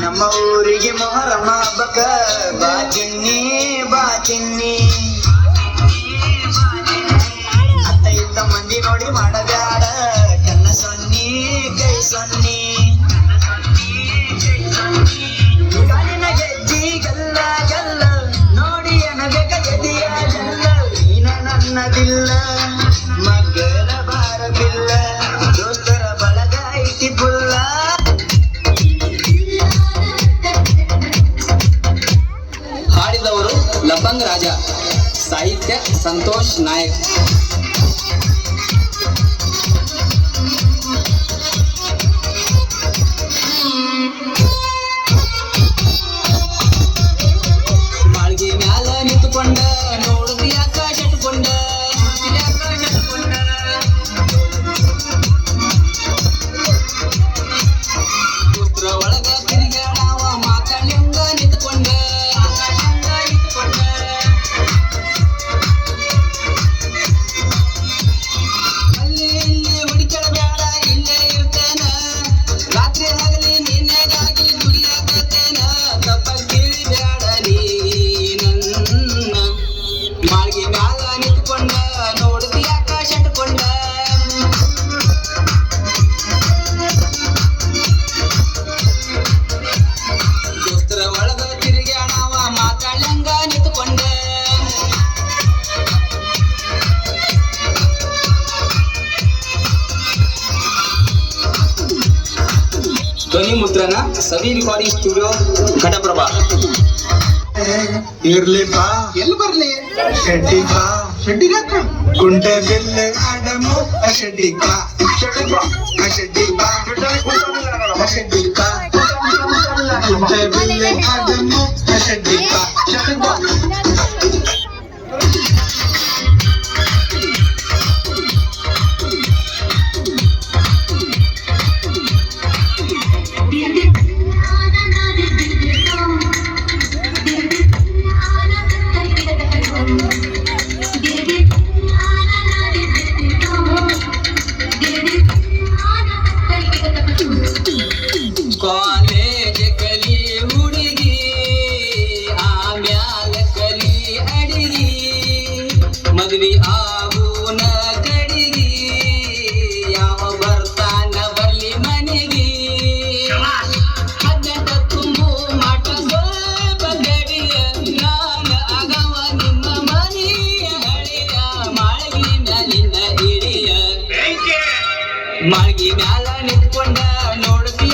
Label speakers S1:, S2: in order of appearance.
S1: ನಮ್ಮ ಊರಿಗೆ ಮೊಹರಮ್ಮ ಹಬ್ಬಕ್ಕ ಬಾ ಚಿನ್ನಿ ಬಾ ಚಿನ್ನಿ ಅತ್ತ ಇದ್ದ ಮಂದಿ ನೋಡಿ ಮಾಡಬ್ಯಾಡ ಕನ್ನ ಸೊನ್ನಿ ಕೈ ಸೊನ್ನಿ ಕಾಲಿನ ಗೆಜ್ಜಿ ಗಲ್ಲ ಗಲ್ಲ ನೋಡಿ ಅನಬೇಕ ಗದಿಯ ಜಲ್ಲ ನೀನ ನನ್ನದಿಲ್ಲ ಮಗ್ಗಲ ಬಾರಬಿಲ್ಲ ದೋಸ್ತರ ಬಳಗ ಐತಿ ಪುಲ್ಲ.
S2: ಹಾಡಿದವರು ಲಬಂಗ್ ರಾಜ, ಸಾಹಿತ್ಯ ಸಂತೋಷ್ ನಾಯಕ್. ಮಾಳ್ಗಿ ಮ್ಯಾಲ ನಿಂತುಕೊಂಡ ನೋಡಿದ್ರಿ ಯಾಕ ಶಟ್ಕೊಂಡ ಪುತ್ರ ಒಳಗ ತಿರುಗಾಡವ ಮಾತಾಡ್ಯಂಗ ನಿಂತುಕೊಂಡ ಅಲ್ಲಿ ಇಲ್ಲಿ ಹುಡುಕಾಡಬೇಡ ಇಲ್ಲೇ ಇರ್ತೇನ ರಾತ್ರಿ ಹಗಲಿ ನಿನ್ನೆಗಾಗಿ ದುಡಿಯಾಕತ್ತೇನ ತಪ್ಪ ಕೇಳಿಬೇಡ ನೀ ನನ್ನ ಮಾಳ್ಗಿ ಮ್ಯಾಲ ನಿಂತುಕೊಂಡ ನೋಡಿದ್ರಿ ಯಾಕ ಶಟ್ಕೊಂಡ ದೋಸ್ತರ ಒಳಗ ತಿರುಗಾಡವ ಮಾತಾಡ್ಯಂಗ ನಿಂತುಕೊಂಡ. ಧ್ವನಿ ಮುದ್ರಣ ಸವಿ ರೆಕಾರ್ಡಿಂಗ್ ಸ್ಟುಡಿಯೋ ಘಟಪ್ರಭಾ.
S1: ಇರ್ಲಿ ಬಾ
S3: ಎಲ್ಲಿ ಬರ್ಲಿ
S1: ಶೆಟ್ಟಿ ಬಾ
S3: ಶೆಡ್ಡಿಗೆ ಹತ್ರ
S1: ಕುಂಟೆ ಬಿಲ್ಲೆ ಆಡಮು ಶೆಟ್ಟಿ ಬಾ
S3: ಶೆಡ್ಡಿ ಬಾ
S1: ಶೆಟ್ಟಿ ಬಾ ಶೆಟ್ಟಿ ಬಾ ಕುಂಟೆ
S3: ಶೆಡ್ಡಿ
S1: ಬಿಲ್ಲೆ ಆಡಮು ಶೆಟ್ಟಿ ಬಾ
S3: ಬಾ
S2: ಕಾಲೇಜ್ ಕಲಿ ಹುಡುಗಿ ಆಮ್ಯಾಲ ಕಲಿ ಅಡಿಗಿ ಮದ್ವಿ ಆಗುನ ಕಡಿಗಿ ಯಾವ ಬರ್ತಾನ ಬರ್ಲಿ ಮನೆಗಿ 18 ತುಂಬು ಮಾಟ ಸ್ವಲ್ಪ ಗಡಿಯ ನಾನ ಆಗವ ನಿಮ್ಮ ಮನೆಯ ಹಳಿಯ ಮಾಳ್ಗಿ ಮ್ಯಾಲಿನ ಹಿಡಿಯ ಮಾಳ್ಗಿ ಮ್ಯಾಲ ನಿಂತ್ಕೊಂಡ ನೋಡ್ತಿ